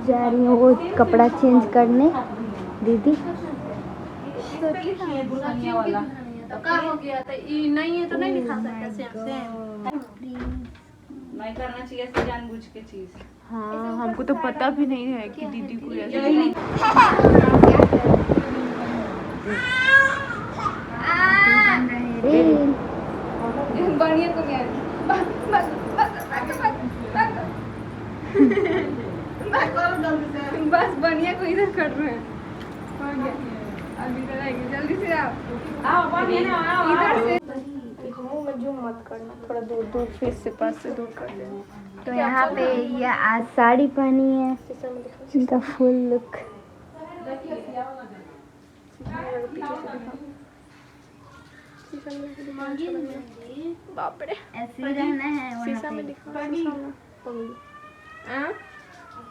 जा रही हूँ वो कपड़ा चेंज करने दीदी। क्या हो गया था? ये नहीं है तो नहीं दिखा सकता। नहीं करना चाहिए ऐसे जानबूझ के चीज। हाँ, हमको तो पता भी नहीं है कि दीदी को ऐसे बढ़िया को गया बस बढ़िया को इधर कर रहे हैं। अभी कराएंगे जल्दी से आओ इधर से। मुंह में जूम मत करना, थोड़ा दूर दूर फेस से पास से दूर कर लेना। तो यहाँ पे ये आज साड़ी पहनी है, इनका फुल लुक। बाप रे, ऐसे ही रहना है शीशा में दिखा।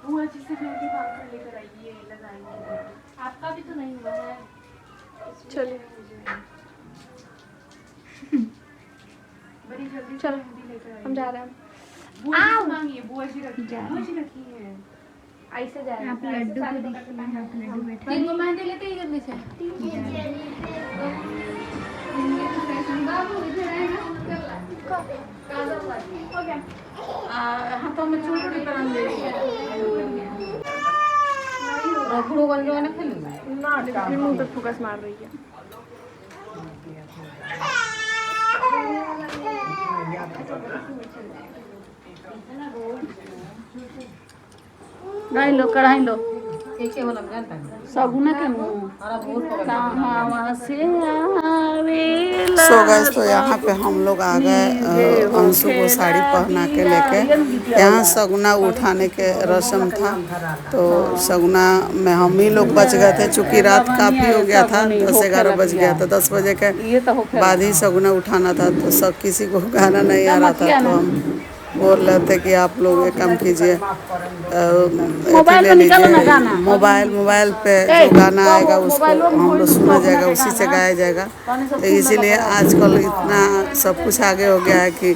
बुआ जी से मेहंदी बांध कर लेकर आइए, लगाएंगे। आपका भी तो नहीं हुआ है। चलिए बड़ी जल्दी चलो, हम जा रहे हैं। बुआ जी मांगिए, बुआ जी रखी है। ऐसे जा रहे हैं। आप लड्डू को देखिए, यहाँ पे लड्डू बैठा है। 3 मेहंदी लेते ही जल्दी से। बाबू इधर आए ना, हो गया। हाथों में चूड़ी पहन दे रही है। रखड़ो बन जो ना खेल ना, फिर मुंह पे फोकस मार रही है। नहीं लो, कढ़ाई लो। सगुना के मुंह कहाँ से आवेला। सो गए। तो यहाँ पे हम लोग आ गए अंशु को साड़ी पहना के लेके। यहाँ सगुना उठाने के रस्म था, तो सगुना में हम ही लोग बच गए थे, चूँकि रात काफ़ी हो गया था, 10-11 बज गया था। 10 बजे के बाद ही सगुना उठाना था, तो सब किसी को गाना नहीं आ रहा था। तो हम बोल रहे थे कि आप लोग एक काम कीजिए, ले लीजिए मोबाइल पे जो गाना आएगा उसको हम लोग सुना जाएगा, उसी से गाया जाएगा। तो इसीलिए आजकल इतना सब कुछ आगे हो गया है कि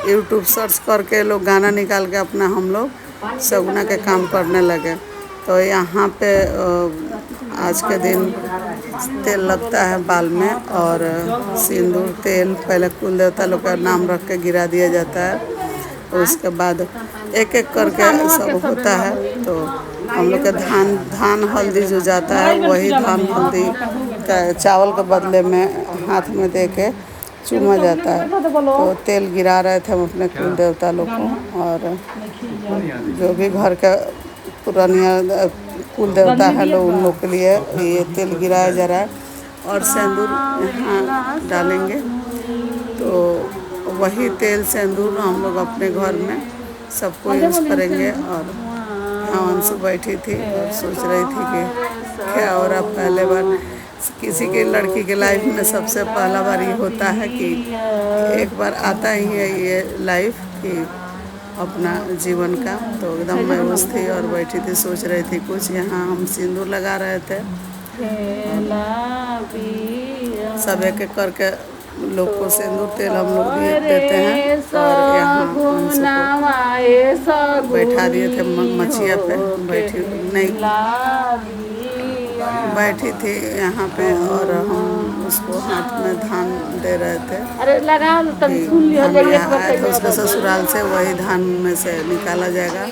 यूट्यूब सर्च करके लोग गाना निकाल के अपना हम लोग सगुना के काम करने लगे। तो यहाँ पे आज के दिन तेल लगता है बाल में, और सिंदूर तेल पहले कुल देवता लोग का नाम रख के गिरा दिया जाता है। उसके बाद एक एक करके सब होता है। तो हम लोग के धान हल्दी जो जाता है, वही धान हल्दी का चावल के बदले में हाथ में दे के चूमा जाता है। तो तेल गिरा रहे थे हम अपने कुल देवता लोग को, और जो भी घर का पुरानिया कुल देवता है लोग, उन लोग के लिए ये तेल गिराया जा रहा है। और सिंदूर यहाँ डालेंगे, तो वही तेल सिंदूर हम लोग अपने घर में सबको यूज़ करेंगे। और यहाँ अंशु बैठी थी और सोच रही थी कि क्या हो रहा। पहले बार किसी के लड़की के लाइफ में सबसे पहला बार ये होता है कि एक बार आता ही है ये लाइफ कि अपना जीवन का। तो एकदम मायूस थी और बैठी थी, सोच रही थी कुछ। यहाँ हम सिंदूर लगा रहे थे, सब एक एक करके लोग को सिंदूर तेल हम लोग देते हैं। और यहाँ बैठा दिए थे मछिया पे, बैठी नहीं बैठी थी यहाँ पे, और हम उसको हाथ में धान दे रहे थे। तो उसके ससुराल से वही धान में से निकाला जाएगा।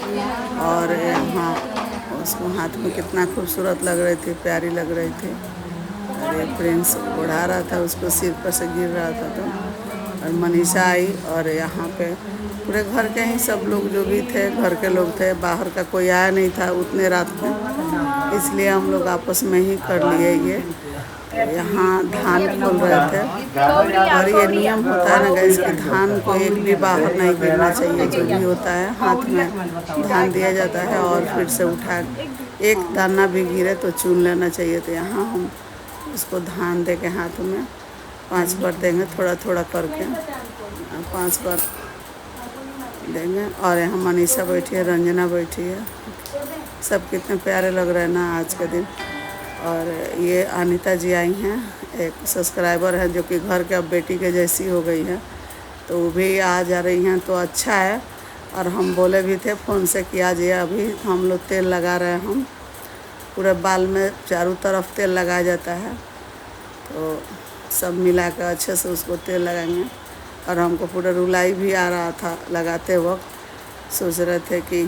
और यहाँ उसको हाथ में कितना खूबसूरत लग रही थी, प्यारी लग रही थी। और ये प्रिंस उड़ा रहा था, उसको सिर पर से गिर रहा था। तो और मनीषा आई, और यहाँ पे पूरे घर के ही सब लोग जो भी थे, घर के लोग थे, बाहर का कोई आया नहीं था उतने रात में, इसलिए हम लोग आपस में ही कर लिए ये। यहाँ धान खोल रहे थे, और ये नियम होता है ना गैस कि धान को एक भी बाहर नहीं गिरना चाहिए। जो भी होता है हाथ में धान दिया जाता है, और फिर से उठा एक दाना भी गिरे तो चुन लेना चाहिए। तो यहाँ हम उसको धान दे के हाथ में 5 बार देंगे, थोड़ा थोड़ा करके 5 बार देंगे। और यहाँ मनीषा बैठी है, रंजना बैठी है, सब कितने प्यारे लग रहे हैं ना आज के दिन। और ये अनीता जी आई हैं, एक सब्सक्राइबर है जो कि घर के अब बेटी के जैसी हो गई है, तो वो भी आ जा रही हैं, तो अच्छा है। और हम बोले भी थे फ़ोन से कि आज ये अभी हम लोग तेल लगा रहे हैं। हम पूरे बाल में चारों तरफ तेल लगाया जाता है, तो सब मिला कर अच्छे से उसको तेल लगाएंगे। और हमको पूरा रुलाई भी आ रहा था लगाते वक्त। सोच रहे थे कि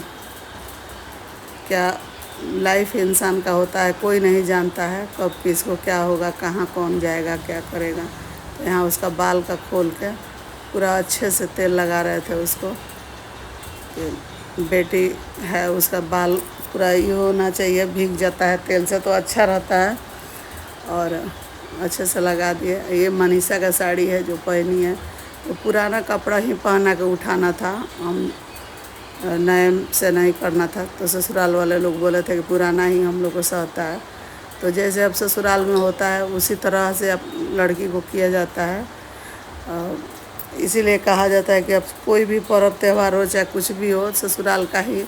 क्या लाइफ इंसान का होता है, कोई नहीं जानता है कब किसको क्या होगा, कहाँ कौन जाएगा, क्या करेगा। तो यहाँ उसका बाल का खोल के पूरा अच्छे से तेल लगा रहे थे उसको। बेटी है, उसका बाल पूरा ये होना चाहिए, भीग जाता है तेल से तो अच्छा रहता है। और अच्छे से लगा दिए। ये मनीषा का साड़ी है जो पहनी है, तो पुराना कपड़ा ही पहना के उठाना था, हम नए से नहीं करना था। तो ससुराल वाले लोग बोले थे कि पुराना ही हम लोग को सहता है। तो जैसे अब ससुराल में होता है उसी तरह से अब लड़की को किया जाता है। इसीलिए कहा जाता है कि अब कोई भी पर्व त्यौहार हो चाहे कुछ भी हो, ससुराल का ही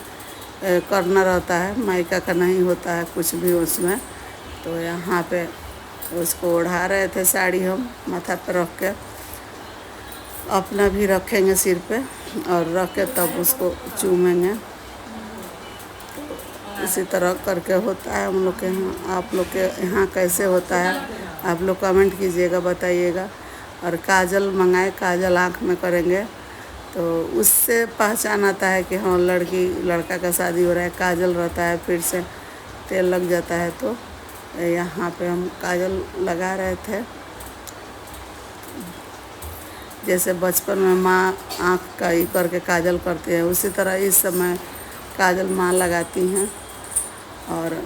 करना रहता है, मायका का नहीं होता है कुछ भी उसमें। तो यहाँ पे उसको ओढ़ा रहे थे साड़ी, हम माथा पर रख के, अपना भी रखेंगे सिर पे और रख के तब उसको चूमेंगे। इसी तरह करके होता है हम लोग के यहाँ। आप लोग के यहाँ कैसे होता है आप लोग कमेंट कीजिएगा, बताइएगा। और काजल मंगाए, काजल आँख में करेंगे तो उससे पहचान आता है कि हाँ लड़की लड़का का शादी हो रहा है। काजल रहता है, फिर से तेल लग जाता है। तो यहाँ पे हम काजल लगा रहे थे। जैसे बचपन में माँ आँख का ही करके काजल करती है, उसी तरह इस समय काजल माँ लगाती हैं। और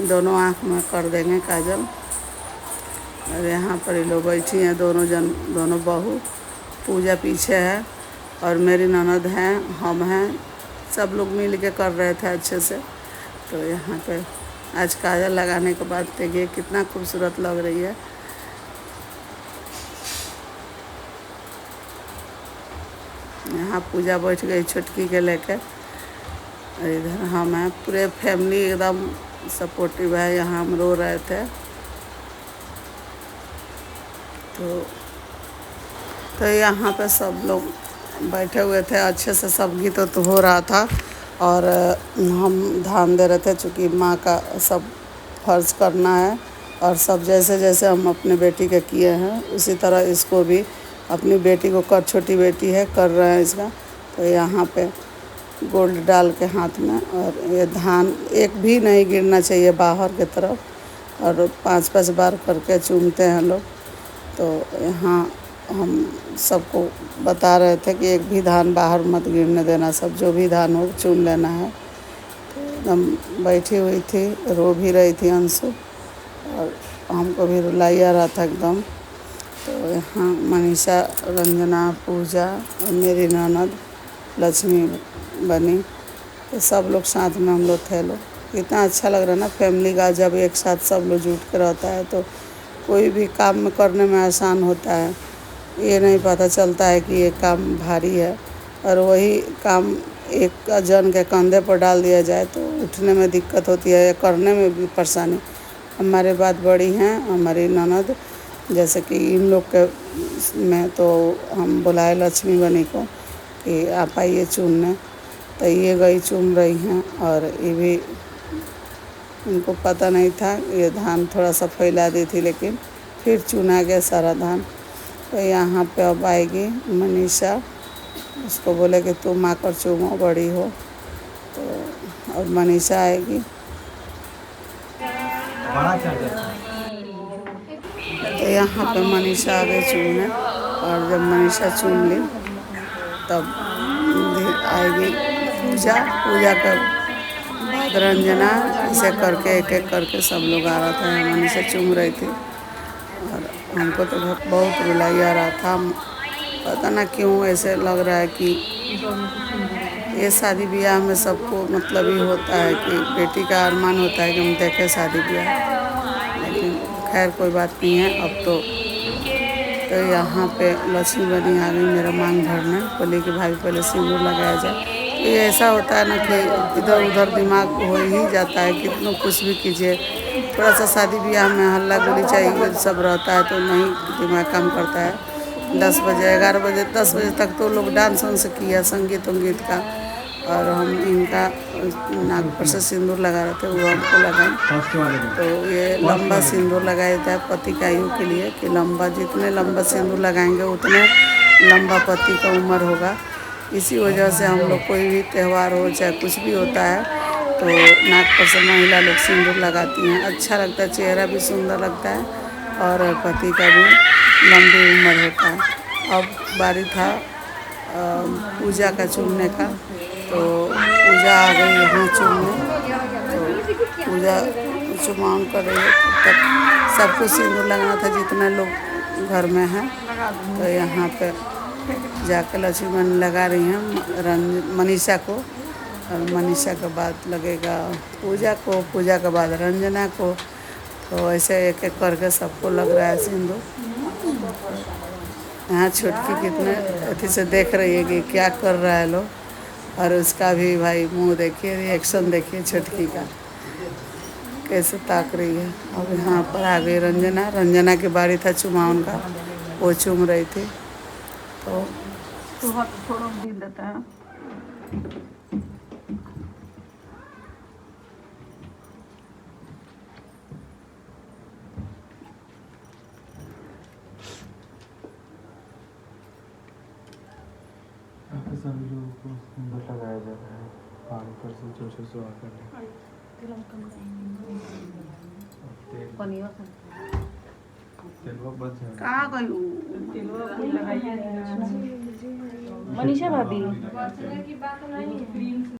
दोनों आँख में कर देंगे काजल। और यहाँ पर ये लोग बैठी हैं, दोनों बहू। पूजा पीछे है और मेरी ननद हैं, हम हैं, सब लोग मिल के कर रहे थे अच्छे से। तो यहाँ पे आज काजल लगाने के बाद देखिए कितना खूबसूरत लग रही है। यहाँ पूजा बैठ गई छुटकी के लेके। और इधर हम हैं, पूरे फैमिली एकदम सपोर्टिव है। यहाँ हम रो रहे थे। तो यहाँ पे सब लोग बैठे हुए थे, अच्छे से सब गीत तो हो रहा था। और हम ध्यान दे रहे थे, चूँकि माँ का सब फर्ज करना है। और सब जैसे जैसे हम अपने बेटी के किए हैं उसी तरह इसको भी अपनी बेटी को कर, छोटी बेटी है, कर रहे हैं इसका। तो यहाँ पे गोल्ड डाल के हाथ में, और ये धान एक भी नहीं गिरना चाहिए बाहर की तरफ। और 5-5 बार करके चूमते हैं लोग। तो यहाँ हम सबको बता रहे थे कि एक भी धान बाहर मत गिरने देना, सब जो भी धान हो चुन लेना है। तो एकदम बैठी हुई थी, रो भी रही थी अंशु, और हमको भी रुलाई आ रहा था एकदम। तो यहाँ मनीषा, रंजना, पूजा और मेरी ननद लक्ष्मी बनी, तो सब लोग साथ में हम लोग थे। लोग इतना अच्छा लग रहा है ना फैमिली का, जब एक साथ सब लोग जुट के रहता है तो कोई भी काम में करने में आसान होता है। ये नहीं पता चलता है कि ये काम भारी है, और वही काम एक जन के कंधे पर डाल दिया जाए तो उठने में दिक्कत होती है, करने में भी परेशानी। हमारे बात बड़ी हैं हमारी ननद, जैसे कि इन लोग के में तो हम बुलाए लक्ष्मी बनी को कि आप आइए चुनने। तो ये गई चुन रही हैं। और ये भी उनको पता नहीं था, ये धान थोड़ा सा फैला दी थी, लेकिन फिर चुना गया सारा धान। तो यहाँ पे अब आएगी मनीषा, उसको बोले कि तुम आकर चूमो, बड़ी हो। तो अब मनीषा आएगी। तो यहाँ पे मनीषा आ गई चूमने, और जब मनीषा चूम ली तब आएगी पूजा। पूजा कर बाद रंजना, ऐसे करके एक एक करके सब लोग आ रहा था। मनीषा चूम रही थी और हमको तो बहुत रुलाई आ रहा था। पता ना क्यों ऐसे लग रहा है कि ये शादी ब्याह में सबको मतलब ही होता है कि बेटी का अरमान होता है कि हम देखें शादी ब्याह, लेकिन खैर कोई बात नहीं है अब तो। यहाँ पे लक्ष्मी बनी आ गई मेरा मांग भरने, बोली कि भाई पहले सिंदूर लगाया जाए। तो ये ऐसा होता है ना कि इधर उधर दिमाग हो ही जाता है, कितना कुछ भी कीजिए। थोड़ा सा शादी ब्याह में हल्ला गुली चाहिए सब रहता है तो नहीं दिमाग काम करता है। 10 बजे 11 बजे 10 बजे तक तो लोग डांस वांस किया, संगीत उंगीत का। और हम इनका नाक पर से सिंदूर लगा रहे थे, वो हमको लगाए। तो ये लंबा सिंदूर लगाया था पति का आयु के लिए कि लंबा, जितने लंबा सिंदूर लगाएंगे उतने लंबा पति का उम्र होगा। इसी वजह से हम लोग कोई भी त्यौहार हो चाहे कुछ भी होता है तो नाक पर से महिला लोग सिंदूर लगाती हैं। अच्छा लगता है, चेहरा भी सुंदर लगता है और पति का भी लंबी उम्र होता है। अब बारी था पूजा का चूमने का, तो पूजा आ गई यहाँ चूमने। तो पूजा चुमावन कर रही है, तब सबको सिंदूर लगाना था जितना लोग घर में हैं। तो यहाँ पे जाकर लक्ष्मी लगा रही हैं मनीषा को, और मनीषा के बाद लगेगा पूजा को, पूजा के बाद रंजना को। तो ऐसे एक एक करके सबको लग रहा है सिंदूर। यहाँ छुटकी कितने अथी से देख रही है कि क्या कर रहा है लोग, और उसका भी भाई मुंह देखिए, रिएक्शन देखिए छुटकी का कैसे ताक रही है। अब यहाँ पर आ गई रंजना। रंजना की बारी था चुमावन का, वो चूम रही थी। तो थोड़ा दिल देता है। सभी लोगों को सिंदूर लगाया जा रहा है, पानी पर से जो सुहा कर तेलवा बच जाएगा। कहाँ गई मनीषा भाभी